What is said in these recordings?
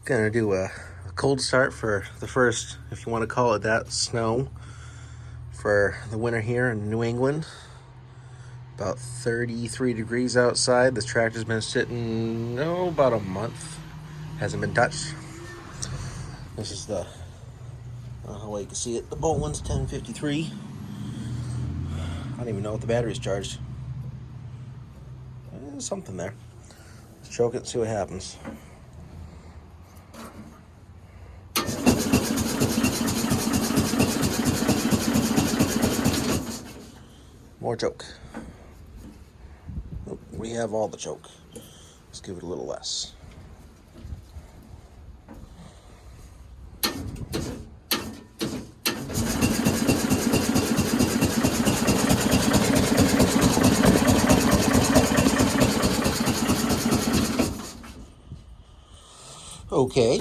Gonna do a cold start for the first, if you want to call it that, snow for the winter here in New England. About 33 degrees outside. This tractor's been sitting, about a month. Hasn't been touched. This is the, I don't know how you can see it, the Bolens 1053. I don't even know if the battery's charged. There's something there. Let's choke it and see what happens. More choke. We have all the choke. Let's give it a little less. Okay,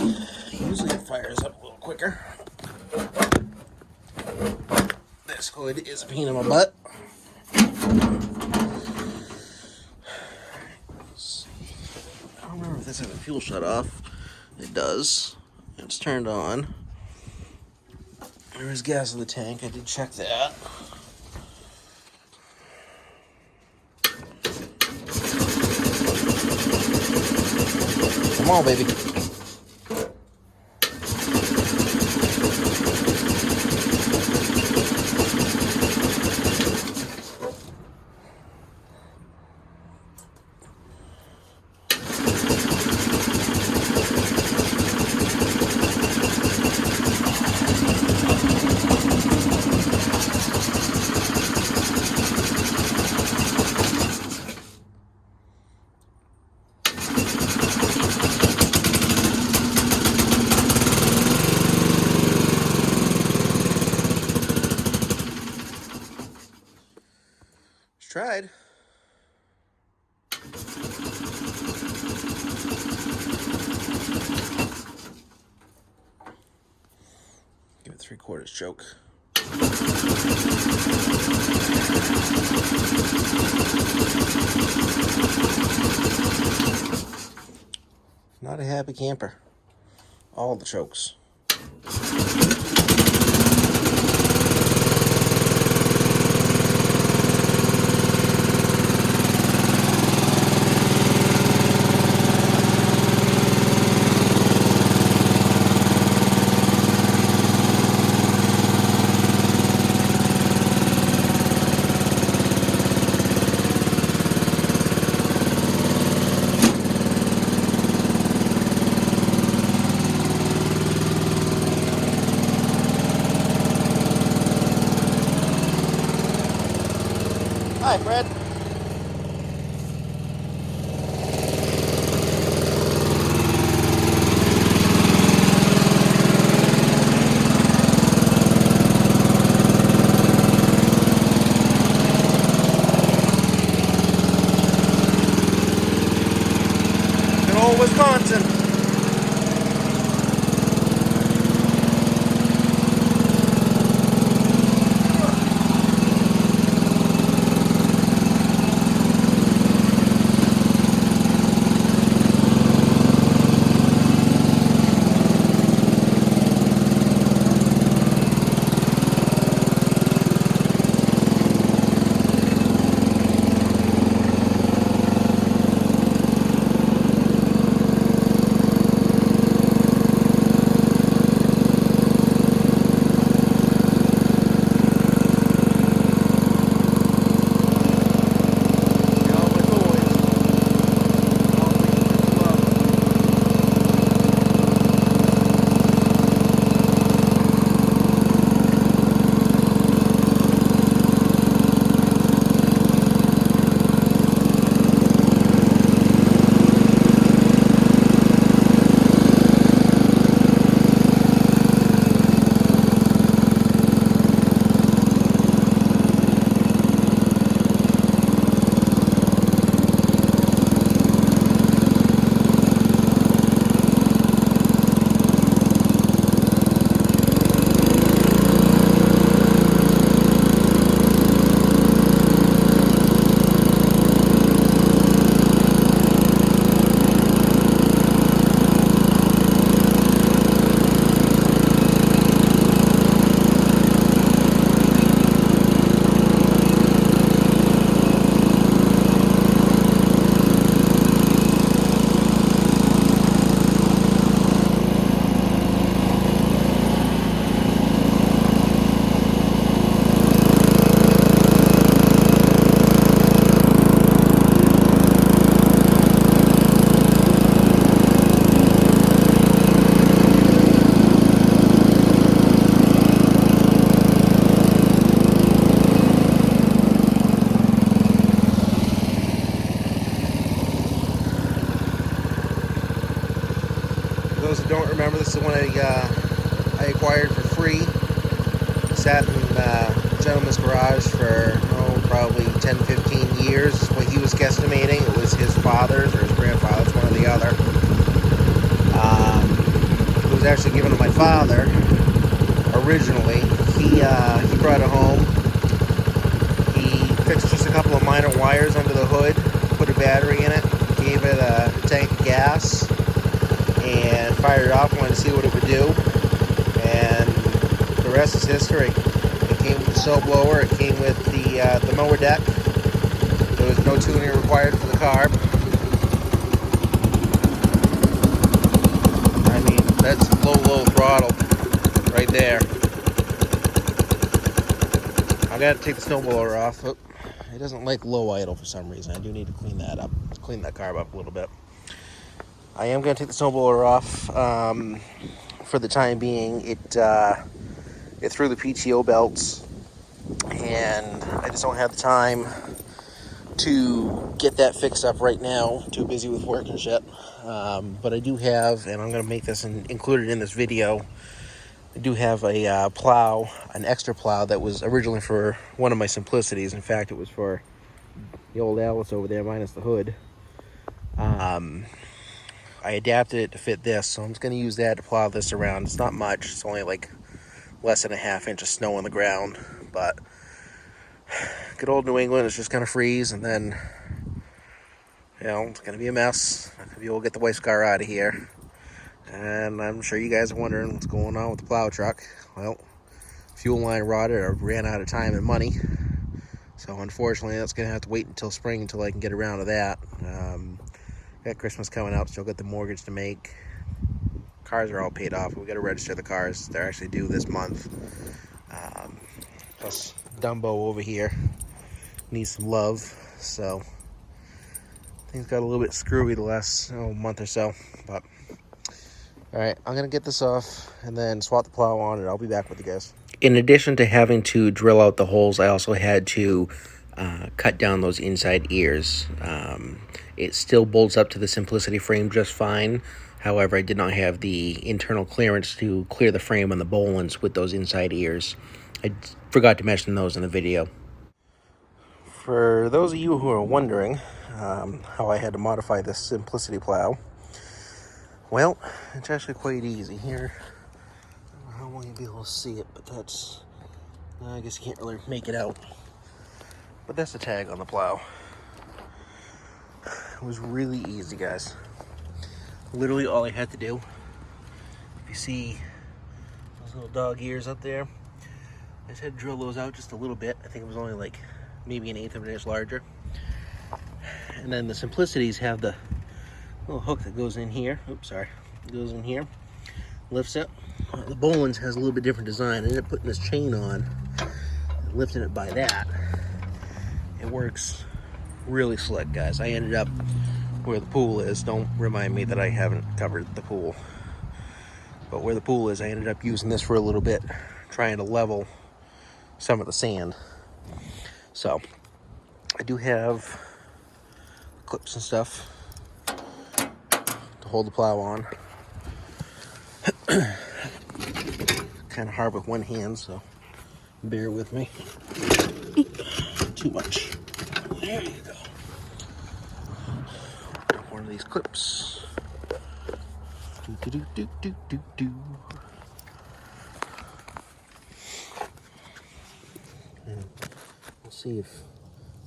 usually it fires up a little quicker. This hood is a pain in my butt. I don't remember if this has a fuel shut off. It does. It's turned on. There is gas in the tank. I did check that. Come on, baby. Tried. Give it 3/4 choke. Not a happy camper. All the chokes. Hi, Fred. Good old Wisconsin. those that don't remember, this is one I acquired for free. Sat in a gentleman's garage for probably 10-15 years is what he was guesstimating. It was his father's or his grandfather's, one or the other. It was actually given to my father originally. He brought it home. He fixed just a couple of minor wires under the hood, put a battery in it, gave it a tank of gas, and fired it off. Wanted to see what it would do, and the rest is history. It came with the snow blower. It came with the mower deck. There was no tuning required for the carb. I mean, that's low throttle right there. I gotta take the snow blower off. Oh, it doesn't like low idle for some reason. I do need to clean that up. Clean that carb up a little bit. I am gonna take the snow blower off. For the time being, it threw the PTO belts, and I just don't have the time to get that fixed up right now. Too busy with work and shit. But I do have, and I'm gonna make this included in this video. I do have a plow, an extra plow that was originally for one of my simplicities. In fact, it was for the old Alice over there, minus the hood. I adapted it to fit this, so I'm just going to use that to plow this around. It's not much. It's only like less than a half inch of snow on the ground, but good old New England is just going to freeze, and then, it's going to be a mess. Maybe we'll get the White Scar out of here. And I'm sure you guys are wondering what's going on with the plow truck. Well, fuel line rotted or ran out of time and money. So unfortunately, that's going to have to wait until spring until I can get around to that. Got Christmas coming up, still got the mortgage to make. Cars are all paid off. We got to register the cars. They're actually due this month. Plus Dumbo over here needs some love. So things got a little bit screwy the last month or so. But alright, I'm going to get this off and then swap the plow on, and I'll be back with you guys. In addition to having to drill out the holes, I also had to cut down those inside ears. It still bolts up to the Simplicity frame just fine. However, I did not have the internal clearance to clear the frame on the Bolens with those inside ears. I forgot to mention those in the video. For those of you who are wondering how I had to modify this Simplicity plow, well, it's actually quite easy here. I don't know how long you'll be able to see it, but that's, I guess you can't really make it out. But that's the tag on the plow. It was really easy, guys. Literally all I had to do, if you see those little dog ears up there, I just had to drill those out just a little bit. I think it was only like maybe an eighth of an inch larger. And then the Simplicities have the little hook that goes in here. Oops, sorry. It goes in here, lifts it. The Bolens has a little bit different design. I ended up putting this chain on, lifting it by that. It works really slick, guys. I ended up where the pool is. Don't remind me that I haven't covered the pool. But where the pool is, I ended up using this for a little bit, trying to level some of the sand. So, I do have clips and stuff to hold the plow on. Kind of hard with one hand, so bear with me. Too much. There you go. One of these clips. And we'll see if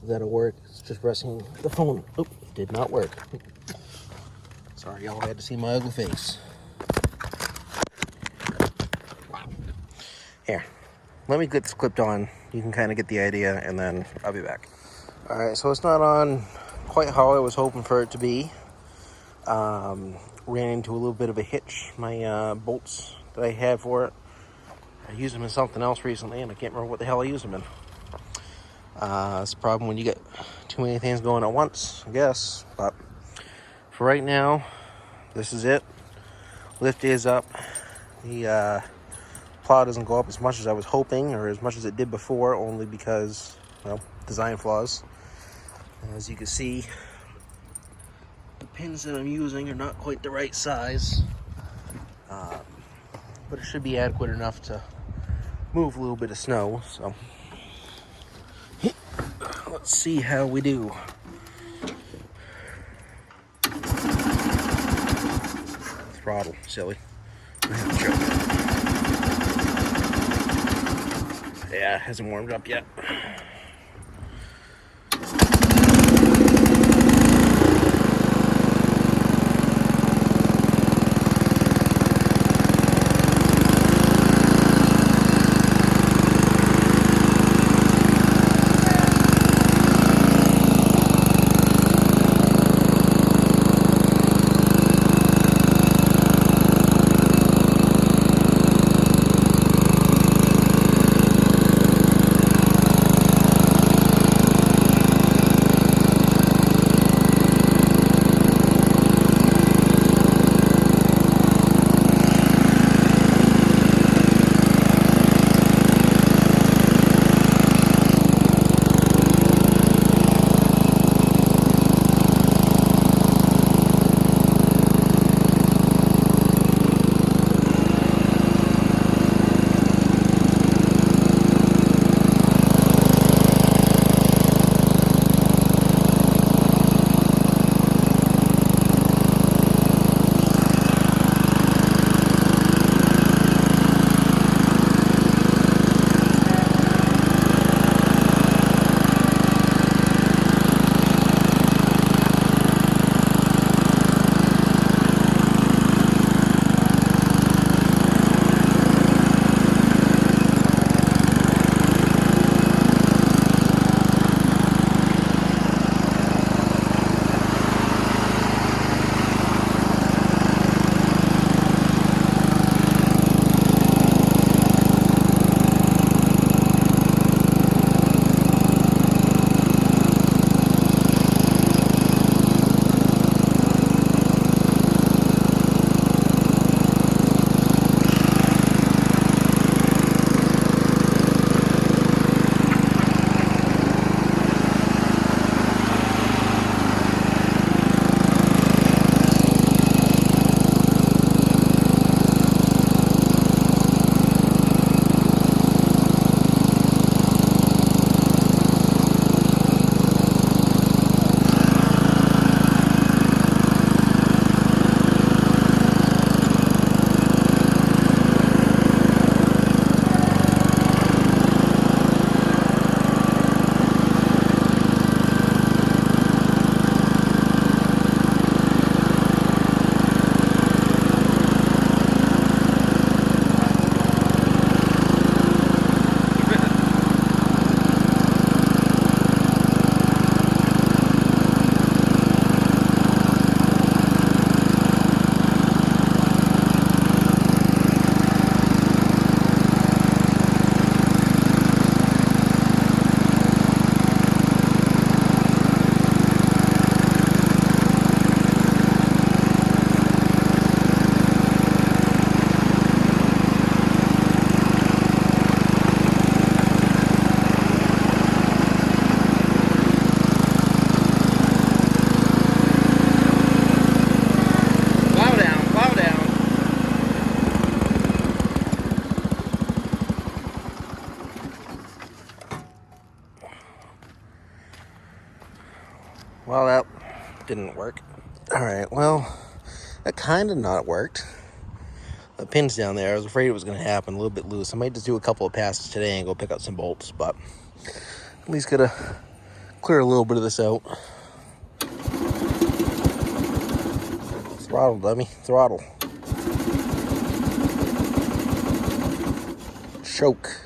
that'll work. It's just pressing the phone. Oh, did not work. Sorry, y'all had to see my ugly face. Here, let me get this clipped on. You can kind of get the idea, and then I'll be back. All right, so it's not on quite how I was hoping for it to be. Ran into a little bit of a hitch. My bolts that I had for it, I used them in something else recently, and I can't remember what the hell I used them in. It's a problem when you get too many things going at once, I guess. But for right now, this is it. Lift is up. The plow doesn't go up as much as I was hoping, or as much as it did before, only because, well, design flaws. As you can see, the pins that I'm using are not quite the right size. but it should be adequate enough to move a little bit of snow. So let's see how we do. Throttle, silly. Yeah, it hasn't warmed up yet. Well, that didn't work. All right, well, that kind of not worked. The pin's down there. I was afraid it was going to happen, a little bit loose. I might just do a couple of passes today and go pick up some bolts, but at least gotta clear a little bit of this out. Throttle, dummy, throttle. Choke.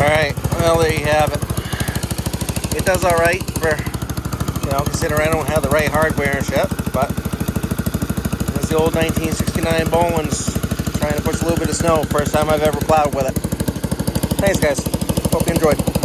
Alright, well there you have it. It does alright for, considering I don't have the right hardware and shit, but it's the old 1969 Bolens trying to push a little bit of snow. First time I've ever plowed with it. Thanks guys, hope you enjoyed.